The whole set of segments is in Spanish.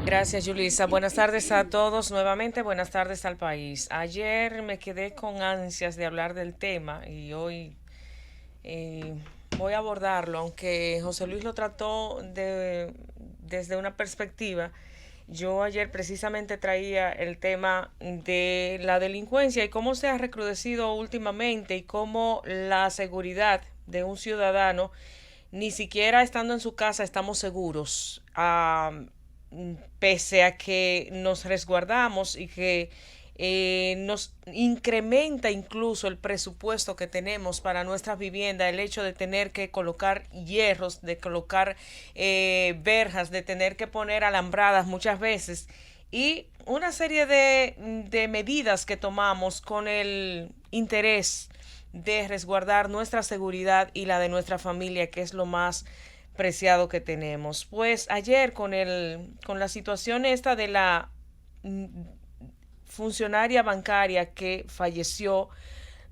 Gracias, Yulisa. Buenas tardes a todos nuevamente, buenas tardes al país. Ayer me quedé con ansias de hablar del tema y hoy eh, voy a abordarlo, aunque José Luis lo trató desde una perspectiva. Yo ayer precisamente traía el tema de la delincuencia y cómo se ha recrudecido últimamente y cómo la seguridad de un ciudadano, ni siquiera estando en su casa estamos seguros. Pese a que nos resguardamos y que nos incrementa incluso el presupuesto que tenemos para nuestras viviendas, el hecho de tener que colocar hierros, de colocar verjas, de tener que poner alambradas muchas veces y una serie de medidas que tomamos con el interés de resguardar nuestra seguridad y la de nuestra familia, que es lo más preciado que tenemos. Pues ayer con la situación esta de la funcionaria bancaria que falleció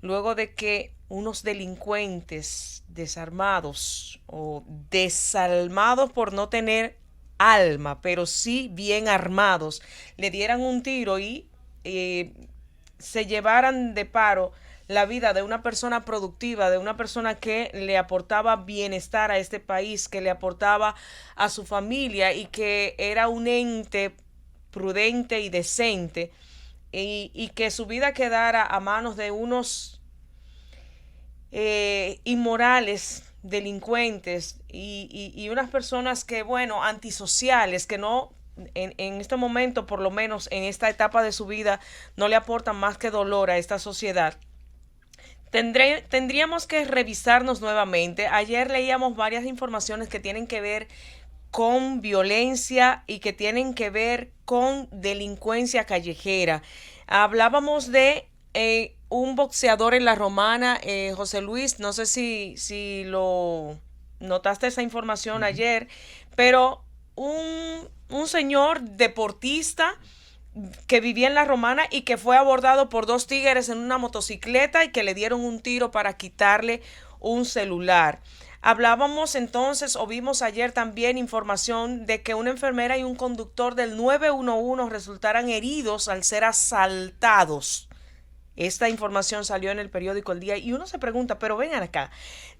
luego de que unos delincuentes desarmados o desalmados por no tener alma, pero sí bien armados, le dieran un tiro y se llevaran de paro la vida de una persona productiva, de una persona que le aportaba bienestar a este país, que le aportaba a su familia y que era un ente prudente y decente y que su vida quedara a manos de unos inmorales, delincuentes y unas personas que, bueno, antisociales, que no, en este momento, por lo menos en esta etapa de su vida, no le aportan más que dolor a esta sociedad. Tendríamos que revisarnos nuevamente. Ayer leíamos varias informaciones que tienen que ver con violencia y que tienen que ver con delincuencia callejera. Hablábamos de un boxeador en la Romana, José Luis, no sé si lo notaste esa información Ujú. ayer, pero un señor deportista que vivía en la Romana y que fue abordado por dos tigres en una motocicleta y que le dieron un tiro para quitarle un celular. Hablábamos entonces o vimos ayer también información de que una enfermera y un conductor del 911 resultaran heridos al ser asaltados. Esta información salió en el periódico El Día y uno se pregunta, pero vengan acá,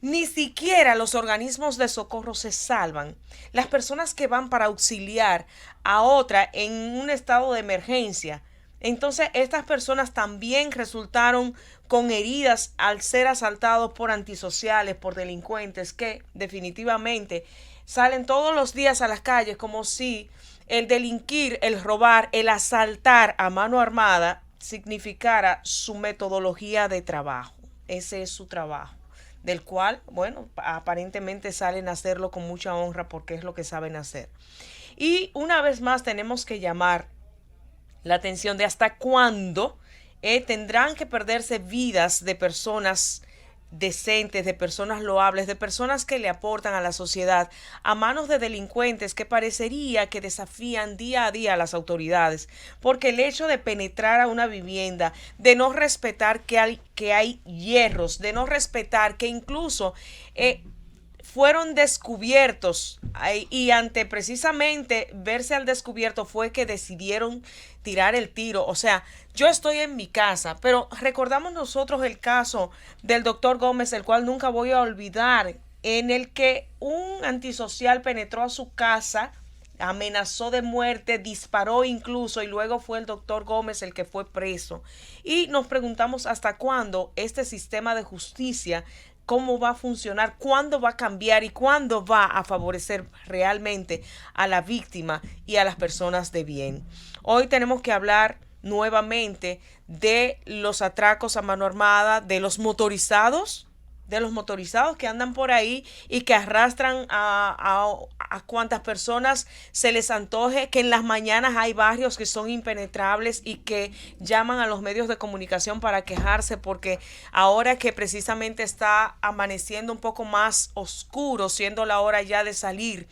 ni siquiera los organismos de socorro se salvan. Las personas que van para auxiliar a otra en un estado de emergencia. Entonces estas personas también resultaron con heridas al ser asaltados por antisociales, por delincuentes que definitivamente salen todos los días a las calles como si el delinquir, el robar, el asaltar a mano armada significara su metodología de trabajo. Ese es su trabajo, del cual, bueno, aparentemente salen a hacerlo con mucha honra porque es lo que saben hacer. Y una vez más tenemos que llamar la atención de hasta cuándo tendrán que perderse vidas de personas decentes, de personas loables, de personas que le aportan a la sociedad, a manos de delincuentes que parecería que desafían día a día a las autoridades, porque el hecho de penetrar a una vivienda, de no respetar que hay hierros, de no respetar que incluso fueron descubiertos y ante precisamente verse al descubierto fue que decidieron tirar el tiro. O sea, yo estoy en mi casa, pero recordamos nosotros el caso del doctor Gómez, el cual nunca voy a olvidar, en el que un antisocial penetró a su casa, amenazó de muerte, disparó incluso y luego fue el doctor Gómez el que fue preso. Y nos preguntamos hasta cuándo este sistema de justicia, cómo va a funcionar, cuándo va a cambiar y cuándo va a favorecer realmente a la víctima y a las personas de bien. Hoy tenemos que hablar nuevamente de los atracos a mano armada, de los motorizados que andan por ahí y que arrastran a cuantas personas se les antoje, que en las mañanas hay barrios que son impenetrables y que llaman a los medios de comunicación para quejarse porque ahora que precisamente está amaneciendo un poco más oscuro, siendo la hora ya de salir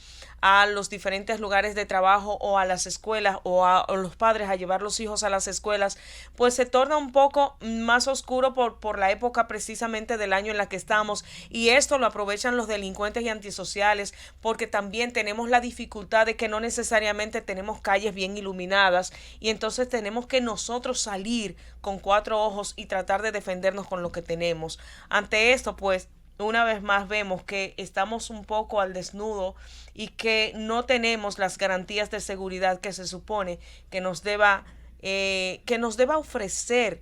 a los diferentes lugares de trabajo o a las escuelas o los padres a llevar los hijos a las escuelas, pues se torna un poco más oscuro por la época precisamente del año en la que estamos, y esto lo aprovechan los delincuentes y antisociales porque también tenemos la dificultad de que no necesariamente tenemos calles bien iluminadas y entonces tenemos que nosotros salir con cuatro ojos y tratar de defendernos con lo que tenemos. Ante esto, pues, una vez más vemos que estamos un poco al desnudo y que no tenemos las garantías de seguridad que se supone que nos deba ofrecer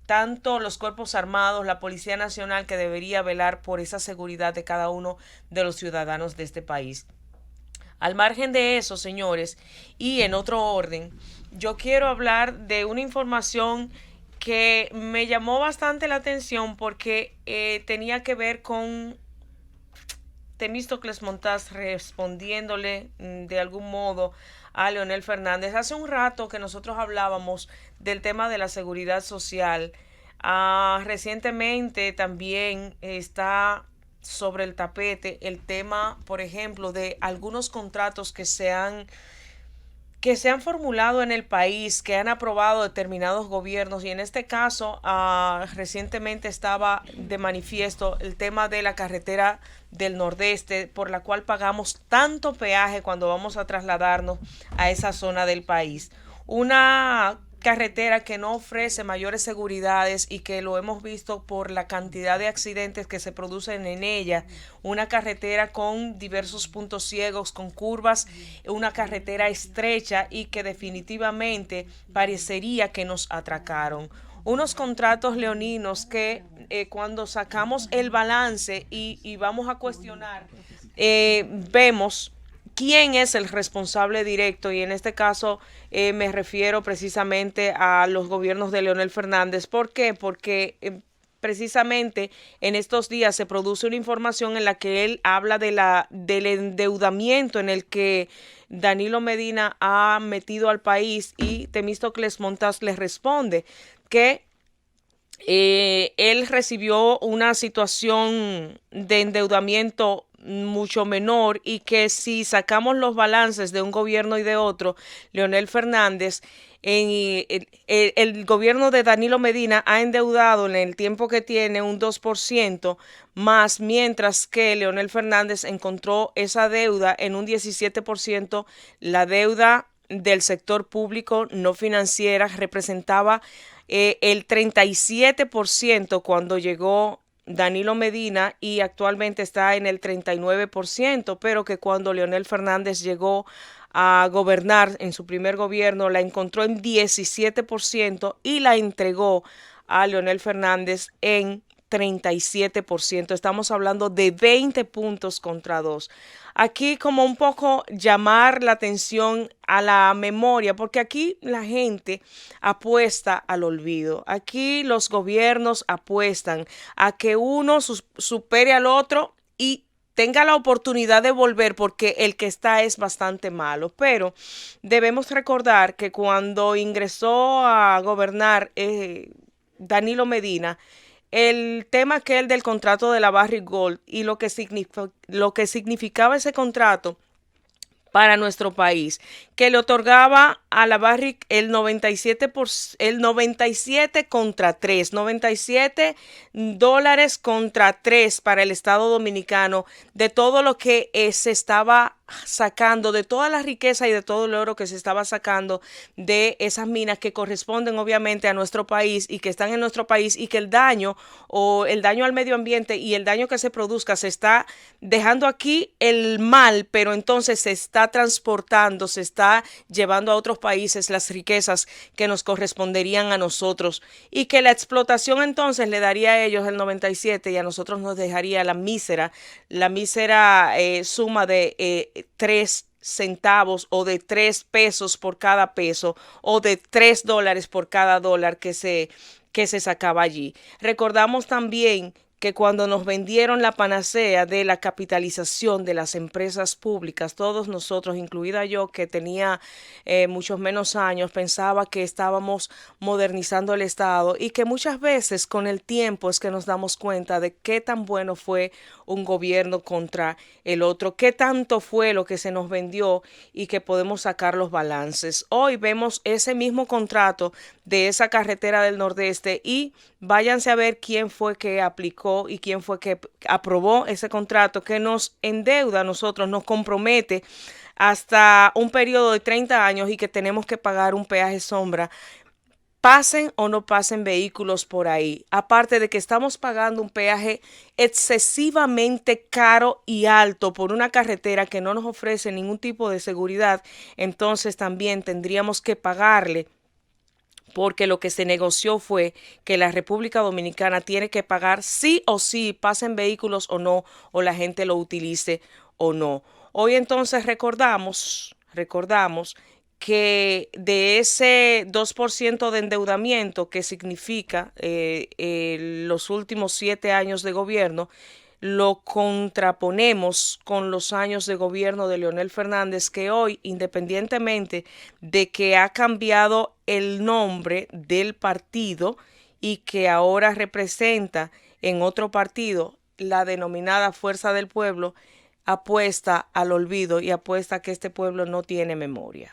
tanto los cuerpos armados, la Policía Nacional, que debería velar por esa seguridad de cada uno de los ciudadanos de este país. Al margen de eso, señores, y en otro orden, yo quiero hablar de una información que me llamó bastante la atención porque tenía que ver con Temístocles Montaz respondiéndole de algún modo a Leonel Fernández. Hace un rato que nosotros hablábamos del tema de la seguridad social. Recientemente también está sobre el tapete el tema, por ejemplo, de algunos contratos que se han formulado en el país, que han aprobado determinados gobiernos, y en este caso recientemente estaba de manifiesto el tema de la carretera del Nordeste, por la cual pagamos tanto peaje cuando vamos a trasladarnos a esa zona del país. Una carretera que no ofrece mayores seguridades y que lo hemos visto por la cantidad de accidentes que se producen en ella. Una carretera con diversos puntos ciegos, con curvas, una carretera estrecha y que definitivamente parecería que nos atracaron. Unos contratos leoninos que cuando sacamos el balance y vamos a cuestionar, vemos quién es el responsable directo, y en este caso me refiero precisamente a los gobiernos de Leonel Fernández. ¿Por qué? Porque precisamente en estos días se produce una información en la que él habla del endeudamiento en el que Danilo Medina ha metido al país, y Temístocles Montaz le responde que él recibió una situación de endeudamiento mucho menor y que si sacamos los balances de un gobierno y de otro, Leonel Fernández, el gobierno de Danilo Medina ha endeudado en el tiempo que tiene un 2% más, mientras que Leonel Fernández encontró esa deuda en un 17%. La deuda del sector público no financiera representaba el 37% cuando llegó Danilo Medina, y actualmente está en el 39%, pero que cuando Leonel Fernández llegó a gobernar en su primer gobierno la encontró en 17% y la entregó a Leonel Fernández en 37%. Estamos hablando de 20 puntos contra 2. Aquí como un poco llamar la atención a la memoria, porque aquí la gente apuesta al olvido. Aquí los gobiernos apuestan a que uno supere al otro y tenga la oportunidad de volver, porque el que está es bastante malo. Pero debemos recordar que cuando ingresó a gobernar Danilo Medina, el tema aquel del contrato de la Barrick Gold y lo que significaba ese contrato para nuestro país, que le otorgaba a la Barrick el 97 contra 3, $97 contra 3 para el Estado Dominicano, de todo lo que se estaba sacando, de toda la riqueza y de todo el oro que se estaba sacando de esas minas que corresponden obviamente a nuestro país y que están en nuestro país, y que el daño al medio ambiente y el daño que se produzca se está dejando aquí el mal, pero entonces se está transportando, se está llevando a otros países las riquezas que nos corresponderían a nosotros, y que la explotación entonces le daría a ellos el 97 y a nosotros nos dejaría la mísera suma de 3 centavos o de 3 pesos por cada peso o de $3 por cada dólar que se sacaba allí. Recordamos también que cuando nos vendieron la panacea de la capitalización de las empresas públicas, todos nosotros, incluida yo, que tenía muchos menos años, pensaba que estábamos modernizando el Estado, y que muchas veces con el tiempo es que nos damos cuenta de qué tan bueno fue un gobierno contra el otro, qué tanto fue lo que se nos vendió y que podemos sacar los balances. Hoy vemos ese mismo contrato de esa carretera del Nordeste y váyanse a ver quién fue que aplicó adjudicó y quién fue que aprobó ese contrato que nos endeuda a nosotros, nos compromete hasta un periodo de 30 años y que tenemos que pagar un peaje sombra, pasen o no pasen vehículos por ahí. Aparte de que estamos pagando un peaje excesivamente caro y alto por una carretera que no nos ofrece ningún tipo de seguridad, entonces también tendríamos que pagarle, porque lo que se negoció fue que la República Dominicana tiene que pagar sí o sí, pasen vehículos o no, o la gente lo utilice o no. Hoy entonces recordamos que de ese 2% de endeudamiento que significa los últimos 7 años de gobierno, lo contraponemos con los años de gobierno de Leonel Fernández, que hoy, independientemente de que ha cambiado el nombre del partido y que ahora representa en otro partido la denominada Fuerza del Pueblo, apuesta al olvido y apuesta que este pueblo no tiene memoria.